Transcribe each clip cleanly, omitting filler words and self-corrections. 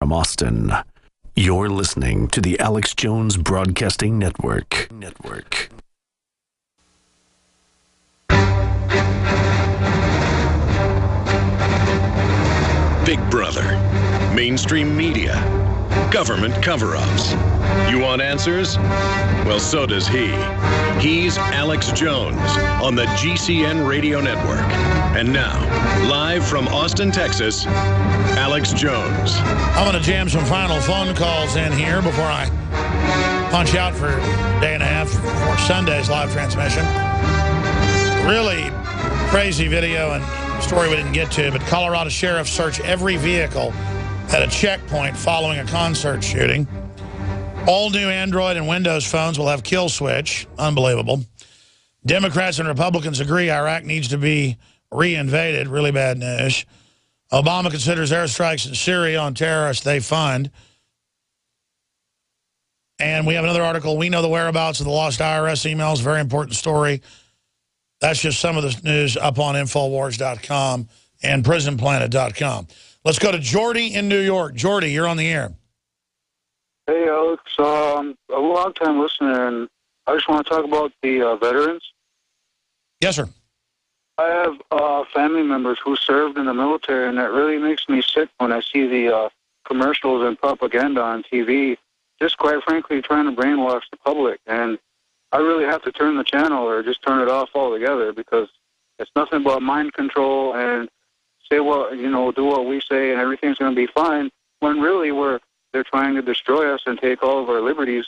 from Austin. You're listening to the Alex Jones Broadcasting Network. Big Brother, mainstream media, government cover-ups. You want answers? Well, so does he. He's Alex Jones on the GCN Radio Network. And now, live from Austin, Texas, Alex Jones. I'm going to jam some final phone calls in here before I punch out for a day and a half for Sunday's live transmission. Really crazy video and story we didn't get to, but Colorado sheriffs search every vehicle at a checkpoint following a concert shooting. All new Android and Windows phones will have kill switch. Unbelievable. Democrats and Republicans agree Iraq needs to be reinvaded. Really bad news. Obama considers airstrikes in Syria on terrorists they fund. And we have another article. We know the whereabouts of the lost IRS emails. Very important story. That's just some of the news up on Infowars.com and PrisonPlanet.com. Let's go to Jordy in New York. Jordy, you're on the air. Hey, Alex. I'm a long-time listener, and I just want to talk about the veterans. Yes, sir. I have family members who served in the military, and that really makes me sick when I see the commercials and propaganda on TV, just quite frankly trying to brainwash the public. And I really have to turn the channel or just turn it off altogether, because it's nothing but mind control and say what, do what we say and everything's going to be fine, when really they're trying to destroy us and take all of our liberties.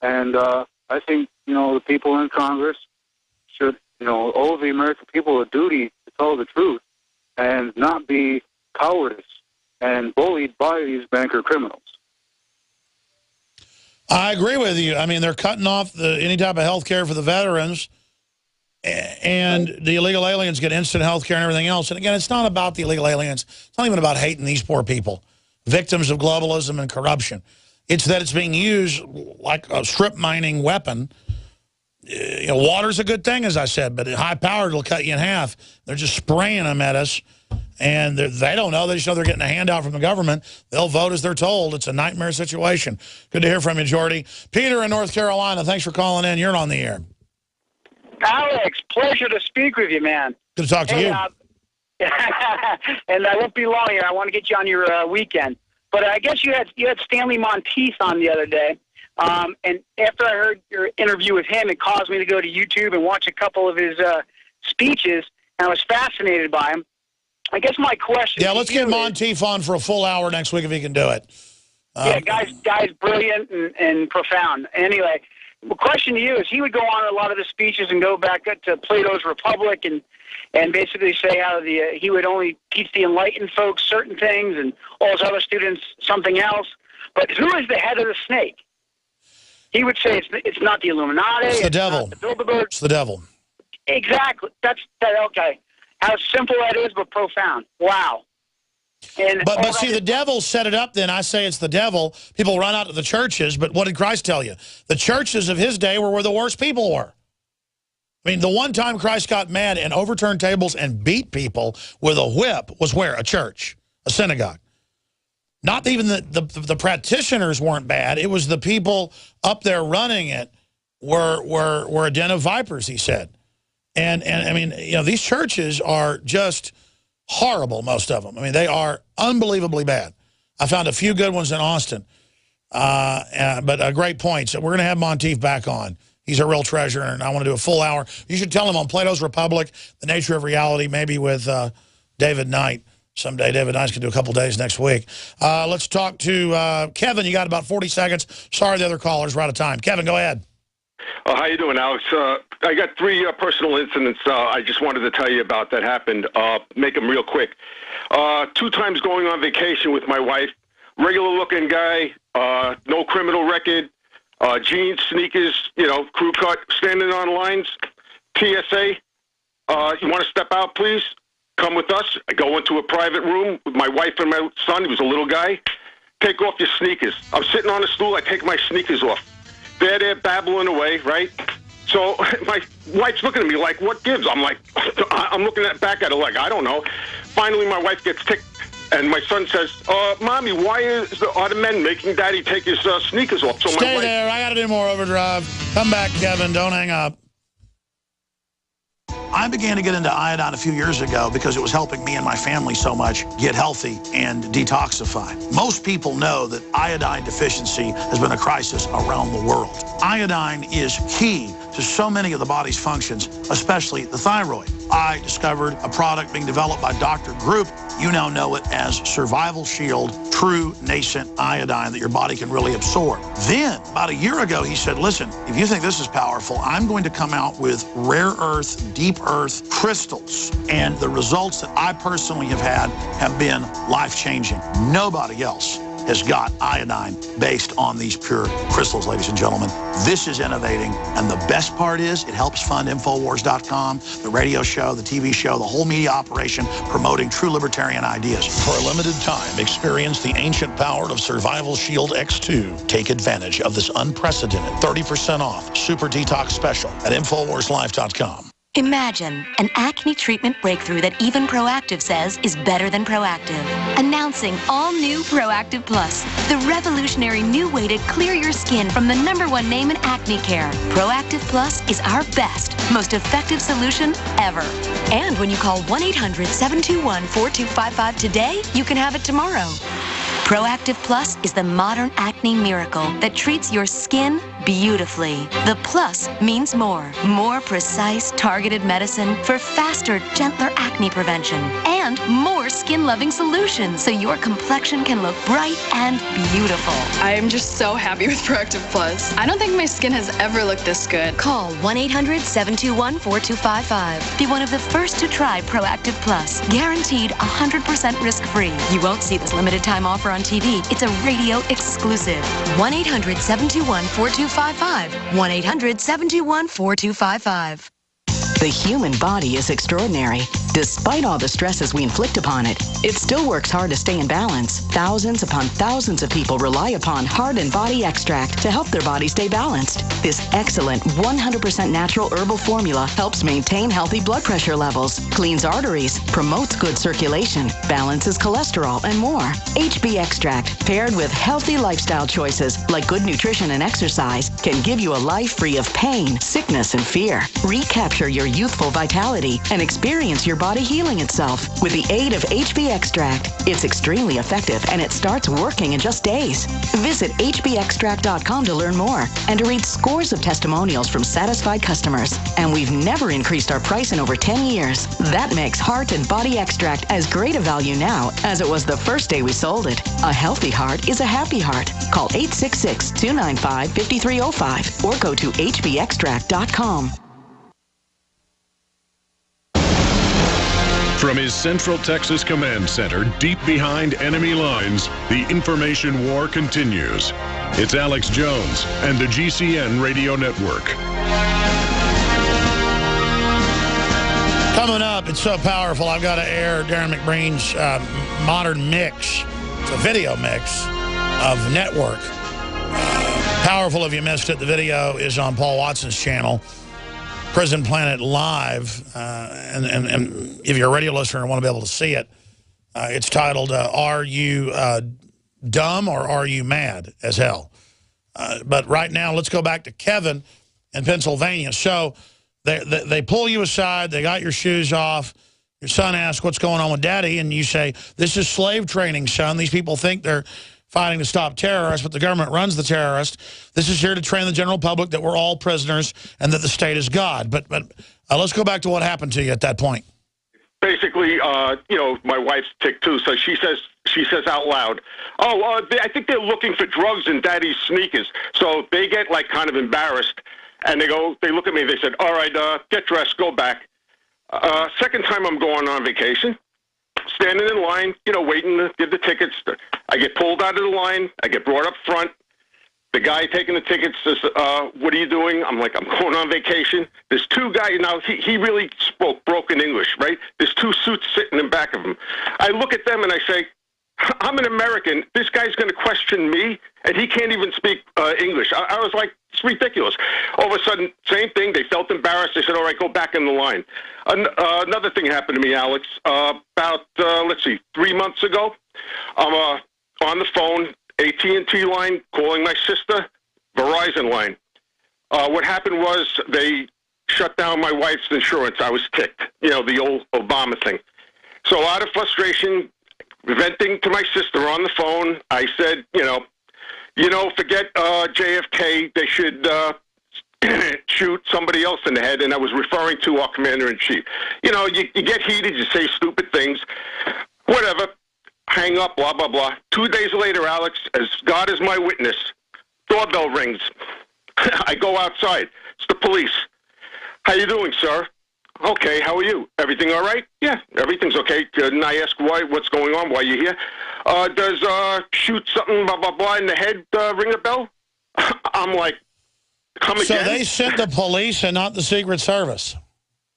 And I think, the people in Congress should, owe the American people a duty to tell the truth and not be cowardice and bullied by these banker criminals. I agree with you. I mean, they're cutting off any type of health care for the veterans, and the illegal aliens get instant health care and everything else. And again, it's not about the illegal aliens. It's not even about hating these poor people, victims of globalism and corruption. It's that it's being used like a strip mining weapon. Water's a good thing, as I said, but high powered will cut you in half. They're just spraying them at us, and they don't know. They just know they're getting a handout from the government. They'll vote as they're told. It's a nightmare situation. Good to hear from you, Jordy. Peter in North Carolina, thanks for calling in. You're on the air. Alex, pleasure to speak with you, man. Good to talk to you. And I won't be long here. I want to get you on your weekend. But I guess you had Stanley Monteith on the other day. And after I heard your interview with him, it caused me to go to YouTube and watch a couple of his speeches, and I was fascinated by him. I guess my question... Yeah, let's get Monteith on for a full hour next week if he can do it. Yeah, guy's brilliant and profound. Anyway, the question to you is, he would go on a lot of the speeches and go back to Plato's Republic and basically say how he would only teach the enlightened folks certain things and all his other students something else. But who is the head of the snake? He would say it's not the Illuminati. It's the devil. Not the Bilderberg. It's the devil. Exactly. That's okay. How simple that is, but profound. Wow. But see, the devil set it up then. I say it's the devil. People run out to the churches, but what did Christ tell you? The churches of his day were where the worst people were. I mean, the one time Christ got mad and overturned tables and beat people with a whip was where? A church, a synagogue. Not even the practitioners weren't bad. It was the people up there running it were a den of vipers, he said. And I mean, these churches are just horrible, most of them. I mean, they are unbelievably bad. I found a few good ones in Austin, but great points. So we're going to have Monteith back on. He's a real treasure, and I want to do a full hour. You should tell him on Plato's Republic, The Nature of Reality, maybe with David Knight. Someday David Knight's going to do a couple days next week. Let's talk to Kevin. You got about 40 seconds. Sorry, the other callers. We're out of time. Kevin, go ahead. How you doing, Alex? I got three personal incidents I just wanted to tell you about that happened. Make them real quick. 2 times going on vacation with my wife. Regular-looking guy, no criminal record, jeans, sneakers, crew cut, standing on lines. TSA, you want to step out, please? Come with us. I go into a private room with my wife and my son. He was a little guy. Take off your sneakers. I'm sitting on a stool. I take my sneakers off. They're there babbling away, right? So my wife's looking at me like, what gives? I'm like, I'm looking back at her like, I don't know. Finally, my wife gets ticked And my son says, Mommy, why are the men making Daddy take his sneakers off? So Stay there. I got to do more Overdrive. Come back, Kevin. Don't hang up. I began to get into iodine a few years ago because it was helping me and my family so much get healthy and detoxify. Most people know that iodine deficiency has been a crisis around the world. Iodine is key to so many of the body's functions, especially the thyroid. I discovered a product being developed by Dr. Group. You now know it as Survival Shield, true nascent iodine that your body can really absorb. Then, about a year ago, he said, listen, if you think this is powerful, I'm going to come out with rare earth, deep earth crystals. And the results that I personally have had have been life-changing. Nobody else has got iodine based on these pure crystals, ladies and gentlemen. This is innovating, and the best part is it helps fund Infowars.com, the radio show, the TV show, the whole media operation promoting true libertarian ideas. For a limited time, experience the ancient power of Survival Shield X2. Take advantage of this unprecedented 30% off super detox special at InfoWarsLife.com. Imagine an acne treatment breakthrough that even Proactive says is better than Proactive. Announcing all-new Proactive Plus, the revolutionary new way to clear your skin from the #1 name in acne care. Proactive Plus is our best, most effective solution ever. And when you call 1-800-721-4255 today, you can have it tomorrow. Proactive Plus is the modern acne miracle that treats your skin beautifully. The plus means more. More precise, targeted medicine for faster, gentler acne prevention. And more skin-loving solutions so your complexion can look bright and beautiful. I am just so happy with Proactive Plus. I don't think my skin has ever looked this good. Call 1-800-721-4255. Be one of the first to try Proactive Plus. Guaranteed 100% risk-free. You won't see this limited time offer on TV. It's a radio exclusive. 1-800-721-4255. 1-800-721-4255. The human body is extraordinary. Despite all the stresses we inflict upon it, it still works hard to stay in balance. Thousands upon thousands of people rely upon Heart and Body Extract to help their body stay balanced. This excellent 100% natural herbal formula helps maintain healthy blood pressure levels, cleans arteries, promotes good circulation, balances cholesterol, and more. HB Extract, paired with healthy lifestyle choices like good nutrition and exercise, can give you a life free of pain, sickness, and fear. Recapture your youthful vitality and experience your body healing itself with the aid of HB Extract. It's extremely effective and it starts working in just days. Visit hbextract.com to learn more and to read scores of testimonials from satisfied customers. And we've never increased our price in over 10 years. That makes Heart and Body Extract as great a value now as it was the first day we sold it. A healthy heart is a happy heart. Call 866-295-5305 or go to hbextract.com. From his Central Texas Command Center, deep behind enemy lines, the information war continues. It's Alex Jones and the GCN Radio Network. Coming up, it's so powerful, I've got to air Darren McBreen's modern mix. It's a video mix of Network. Powerful if you missed it. The video is on Paul Watson's channel, Prison Planet Live, and if you're a radio listener and want to be able to see it, it's titled, Are You Dumb or Are You Mad as Hell? But right now, let's go back to Kevin in Pennsylvania. So they pull you aside, they got your shoes off, your son asks what's going on with Daddy, and you say, this is slave training, son. These people think they're fighting to stop terrorists, but the government runs the terrorists. This is here to train the general public that we're all prisoners and that the state is God. But let's go back to what happened to you at that point. Basically, you know, my wife's ticked too, so she says out loud, I think they're looking for drugs in Daddy's sneakers. So they get like kind of embarrassed, and they look at me, they said, all right, get dressed, go back. Second time I'm going on vacation, standing in line, you know, waiting to give the tickets. I get pulled out of the line. I get brought up front. The guy taking the tickets says, what are you doing? I'm like, I'm going on vacation. There's two guys. Now, he really spoke broken English, right? There's two suits sitting in back of him. I look at them and I say, I'm an American. This guy's going to question me, and he can't even speak English. I was like It's ridiculous. All of a sudden, same thing. They felt embarrassed. They said, all right, go back in the line. Another thing happened to me, Alex, about, 3 months ago. I'm on the phone, AT&T line, calling my sister, Verizon line. What happened was they shut down my wife's insurance. I was ticked, the old Obama thing. So out of frustration, venting to my sister on the phone, I said, forget JFK. They should shoot somebody else in the head. And I was referring to our commander-in-chief. You get heated, you say stupid things, whatever, hang up, blah, blah, blah. 2 days later, Alex, as God is my witness, doorbell rings. I go outside. It's the police. How you doing, sir? Okay, how are you? Everything all right? Yeah, everything's okay. Didn't I ask what's going on, why you're here? Does shoot something, blah, blah, blah, in the head ring a bell? I'm like, come again? So they sent the police and not the Secret Service.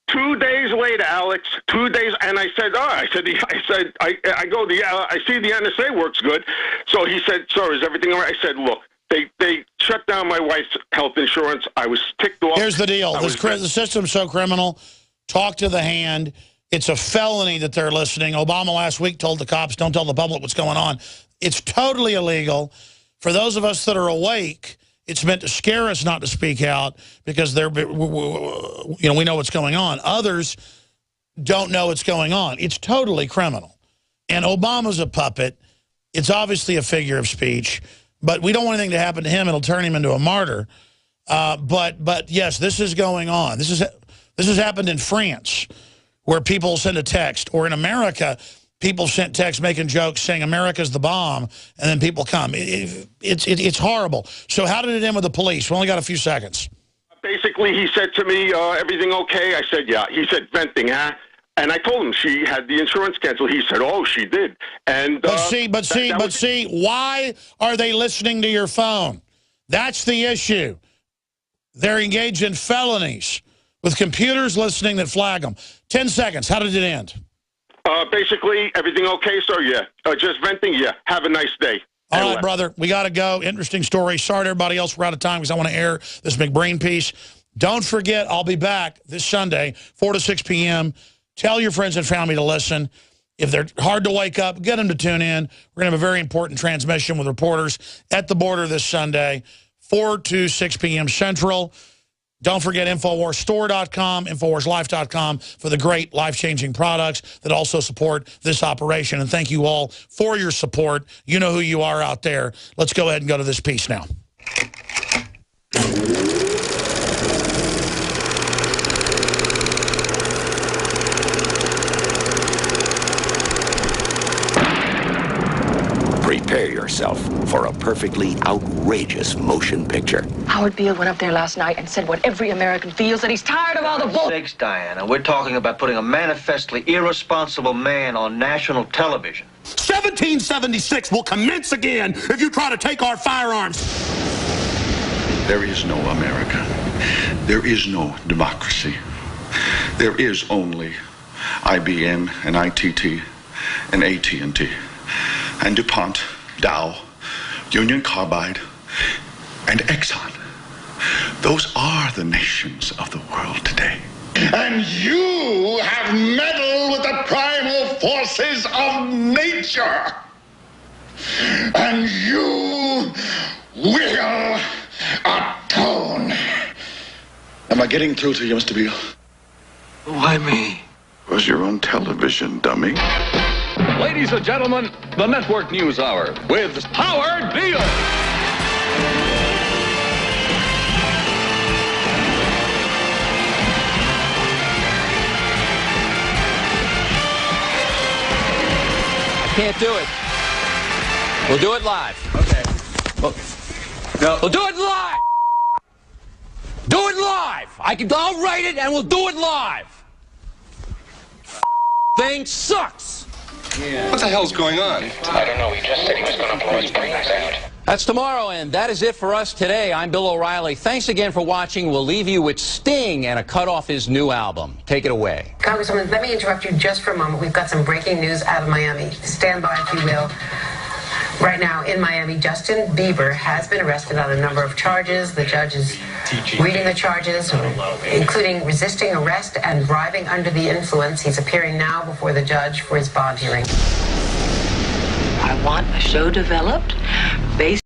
2 days later, Alex, 2 days, and I said, I see the NSA works good. So he said, sir, is everything all right? I said, look, they shut down my wife's health insurance. I was ticked off. Here's the deal. The system's so criminal. Talk to the hand. It's a felony that they're listening. Obama last week told the cops, don't tell the public what's going on. It's totally illegal. For those of us that are awake, it's meant to scare us not to speak out because we know what's going on. Others don't know what's going on. It's totally criminal. And Obama's a puppet. It's obviously a figure of speech. But we don't want anything to happen to him. It'll turn him into a martyr. But yes, this is going on. This has happened in France, where people send a text, or in America, people sent texts making jokes saying America's the bomb, and then people come. It's horrible. So how did it end with the police? We only got a few seconds. Basically, he said to me, everything okay? I said, yeah. He said, venting, huh? And I told him she had the insurance canceled. He said, oh, she did. And But see, why are they listening to your phone? That's the issue. They're engaged in felonies with computers listening that flag them. 10 seconds. How did it end? Basically, everything okay, sir? Yeah. Just venting? Yeah. Have a nice day. All right, brother. We got to go. Interesting story. Sorry to everybody else. We're out of time because I want to air this McBrain piece. Don't forget, I'll be back this Sunday, 4 to 6 p.m., Tell your friends and family to listen. If they're hard to wake up, get them to tune in. We're going to have a very important transmission with reporters at the border this Sunday, 4 to 6 p.m. Central. Don't forget InfoWarsStore.com, InfoWarsLife.com for the great life-changing products that also support this operation. And thank you all for your support. You know who you are out there. Let's go ahead and go to this piece now. Prepare yourself for a perfectly outrageous motion picture. Howard Beale went up there last night and said what every American feels, that he's tired of all the bull. Sakes, Diana, we're talking about putting a manifestly irresponsible man on national television. 1776 will commence again if you try to take our firearms. There is no America. There is no democracy. There is only IBM and ITT and AT&T and DuPont, Dow, Union Carbide, and Exxon. Those are the nations of the world today. And you have meddled with the primal forces of nature. And you will atone. Am I getting through to you, Mr. Beale? Why me? It was your own television, dummy. Ladies and gentlemen, the Network News Hour with Howard Beale. I can't do it. We'll do it live. Okay. We'll do it live. Do it live. I'll write it and we'll do it live. Thing sucks. Yeah. What the hell's going on? I don't know. He just said he was going to blow his brains out. That's tomorrow, and that is it for us today. I'm Bill O'Reilly. Thanks again for watching. We'll leave you with Sting and a cut off his new album. Take it away. Congresswoman, let me interrupt you just for a moment. We've got some breaking news out of Miami. Stand by, if you will. Right now in Miami, Justin Bieber has been arrested on a number of charges. The judge is reading the charges, including resisting arrest and driving under the influence. He's appearing now before the judge for his bond hearing. I want a show developed based